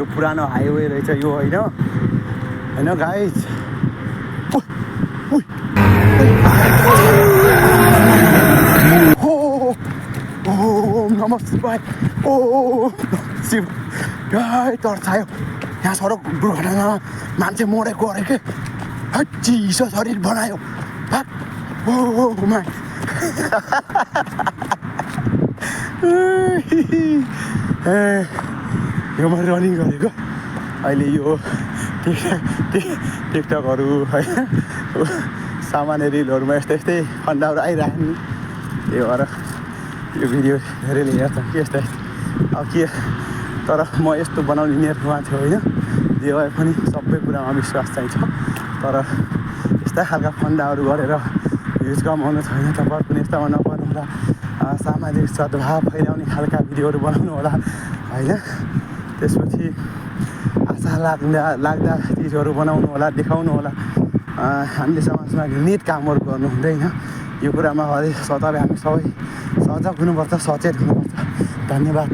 यो पुरानो हाइवे रहेछ यो होइन होइन गाइज ओम नमः शिवाय ओम शिव तर्सायो यहाँ सडक दुर्घटनामा मान्छे मरेको अरे के चिसो शरीर बनायो ओ माइ यो मैले रनिङ गरेको अहिले यो टिकटकहरू है सामान्य रिलहरूमा यस्तै यस्तै फन्डाहरू आइरहन् त्यही भएर यो भिडियो धेरैले हेर्छ के यस्तै अब के तर म यस्तो बनाउने नियतमा थियो होइन जे भए पनि सबै कुरामा विश्वास चाहिँ छ तर यस्ता खालका फन्डाहरू गरेर भ्युज कमाउनु छैन तपाईँहरू पनि यस्तामा नपर्नु होला सामाजिक सद्भाव फैलाउने खालका भिडियोहरू बनाउनु होला होइन त्यसपछि आशा लाग्दा चिजहरू बनाउनु होला देखाउनु होला हामीले समाजमा घृणित कामहरू गर्नु हुँदैन यो कुरामा हरेक तपाईँ हामी सबै सजग हुनुपर्छ सचेत हुनुपर्छ धन्यवाद।